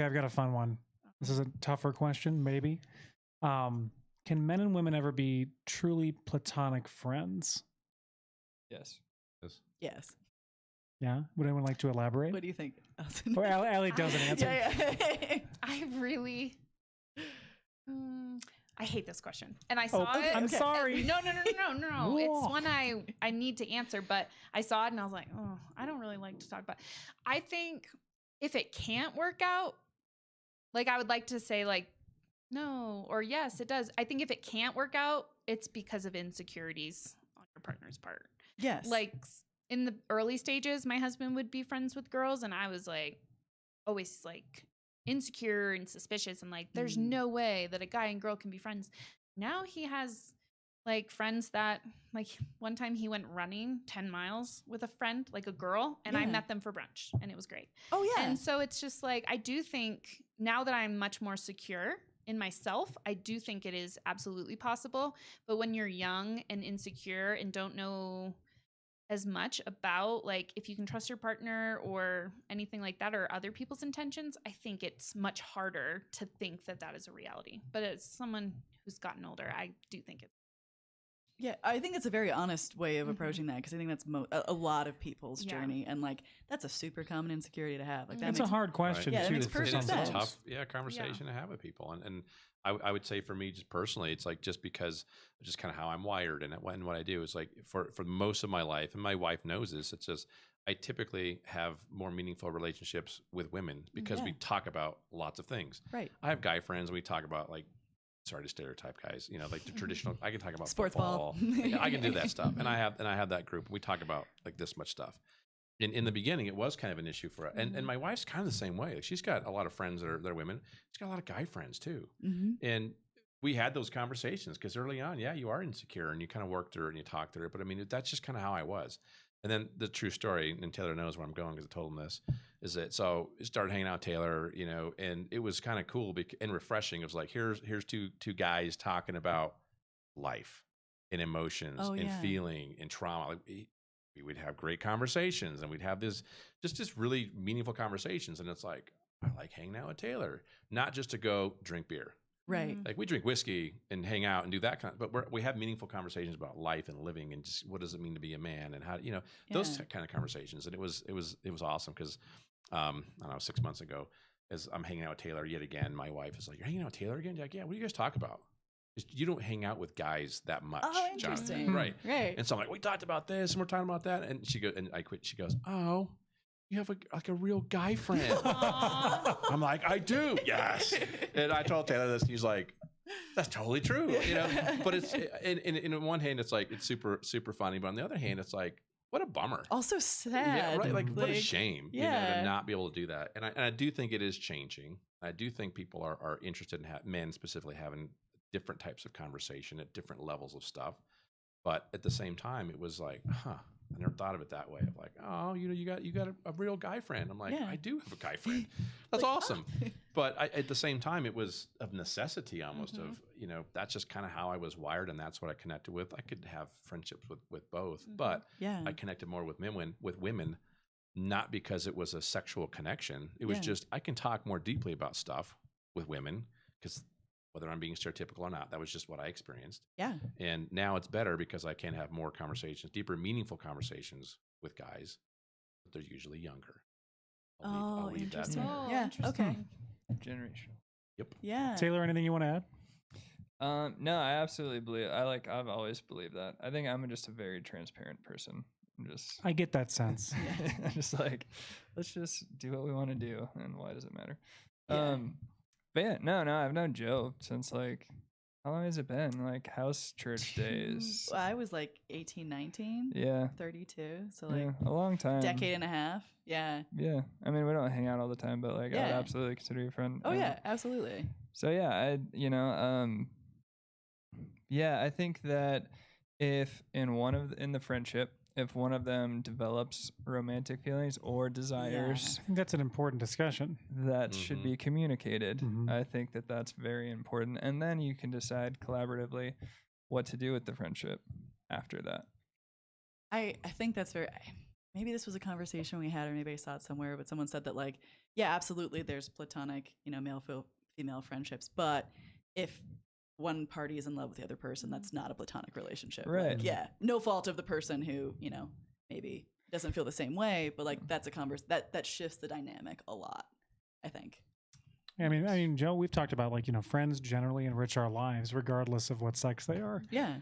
Okay, I've got a fun one. This is a tougher question, maybe. Can men and women ever be truly platonic friends? Yes. Yes. Yeah? Would anyone like to elaborate? What do you think, Allison? Or Allie doesn't answer. Yeah. I really, I hate this question, and I saw it. I'm sorry. No. It's one I need to answer, but I saw it and I was like, oh, I don't really like to talk about it. I think if it can't work out, like I would like to say like no or yes, it does. I think if it can't work out, it's because of insecurities on your partner's part. Yes. Like in the early stages, my husband would be friends with girls, and I was like always like insecure and suspicious and like there's no way that a guy and girl can be friends. Now he has like friends that like one time he went running 10 miles with a friend, like a girl, and I met them for brunch and it was great. Oh yeah. And so it's just like I do think now that I'm much more secure in myself, I do think it is absolutely possible. But when you're young and insecure and don't know as much about like if you can trust your partner or anything like that or other people's intentions, I think it's much harder to think that that is a reality. But as someone who's gotten older, I do think it's Yeah, I think it's a very honest way of approaching that, because I think that's a lot of people's journey, and like that's a super common insecurity to have. Like It's a hard question. Yeah, that too, makes for perfect some sense. folks. Tough conversation to have with people. And I would say for me, just personally, it's like just because just kind of how I'm wired and what I do is like for most of my life, and my wife knows this, it's just I typically have more meaningful relationships with women because we talk about lots of things. Right. I have guy friends and we talk about like, sorry to stereotype guys, you know, like the traditional, I can talk about Sports football. ball. I can do that stuff. And I have that group. We talk about like this much stuff. In the beginning, it was kind of an issue for us. And my wife's kind of the same way. Like, she's got a lot of friends that are women. She's got a lot of guy friends too. And we had those conversations because early on, you are insecure and you kind of work through it and you talk through it. But I mean, that's just kind of how I was. And then the true story, and Taylor knows where I'm going because I told him this, is that so I started hanging out with Taylor, you know, and it was kind of cool and refreshing. It was like, here's two guys talking about life and emotions and feeling and trauma. Like we would have great conversations and we'd have this really meaningful conversations. And it's like, I like hanging out with Taylor, not just to go drink beer. Right. Like we drink whiskey and hang out and do that kind of, but we have meaningful conversations about life and living and just what does it mean to be a man and how, you know, those kind of conversations. And it was awesome because, I don't know, 6 months ago, as I'm hanging out with Taylor yet again, my wife is like, "You're hanging out with Taylor again?" Like, yeah. What do you guys talk about? You don't hang out with guys that much. Oh, interesting. Jonathan. Right. Right. And so I'm like, we talked about this and we're talking about that. And she goes, and I quit. She goes, "Oh, you have a real guy friend." I'm like, "I do." Yes. And I told Taylor this. He's like, "That's totally true." You know, but it's in on one hand, it's like, it's super, super funny. But on the other hand, it's like, what a bummer. Also sad. Yeah, right. Like what a shame, you know, Yeah. to not be able to do that. And I do think it is changing. I do think people are interested in men specifically having different types of conversation at different levels of stuff. But at the same time, it was like, I never thought of it that way. Of like, oh, you know, you got a real guy friend. I'm like, I do have a guy friend. That's Like, awesome. But at the same time, it was of necessity almost of, you know, that's just kind of how I was wired. And that's what I connected with. I could have friendships with both, but I connected more with women, not because it was a sexual connection. It was just, I can talk more deeply about stuff with women because whether I'm being stereotypical or not, that was just what I experienced. Yeah. And now it's better because I can have more conversations, deeper, meaningful conversations with guys, but they're usually younger. I'll leave that interesting. there. Yeah. Okay. Generational. Yep. Yeah. Taylor, anything you want to add? No, I absolutely believe. I've always believed that. I think I'm just a very transparent person. I get that sense. I'm just like, let's just do what we want to do, and why does it matter? Yeah. But yeah, no, I've known Joe since like, how long has it been? Like house church days. Well, I was like 18, 19. Yeah. 32. So like a long time. decade and a half. Yeah. Yeah. I mean, we don't hang out all the time, but like I would absolutely consider you a friend. Oh yeah, absolutely. So yeah, I think that if in the friendship, if one of them develops romantic feelings or desires, I think that's an important discussion. That should be communicated. I think that that's very important. And then you can decide collaboratively what to do with the friendship after that. I think that's very, maybe this was a conversation we had or maybe I saw it somewhere, but someone said that like Yeah, absolutely. There's platonic, male female friendships, but if one party is in love with the other person, that's not a platonic relationship. Right. Like, yeah, no fault of the person who, maybe doesn't feel the same way, but like that's a that shifts the dynamic a lot, I think. I mean, Joe, we've talked about like, friends generally enrich our lives regardless of what sex they are. Yeah.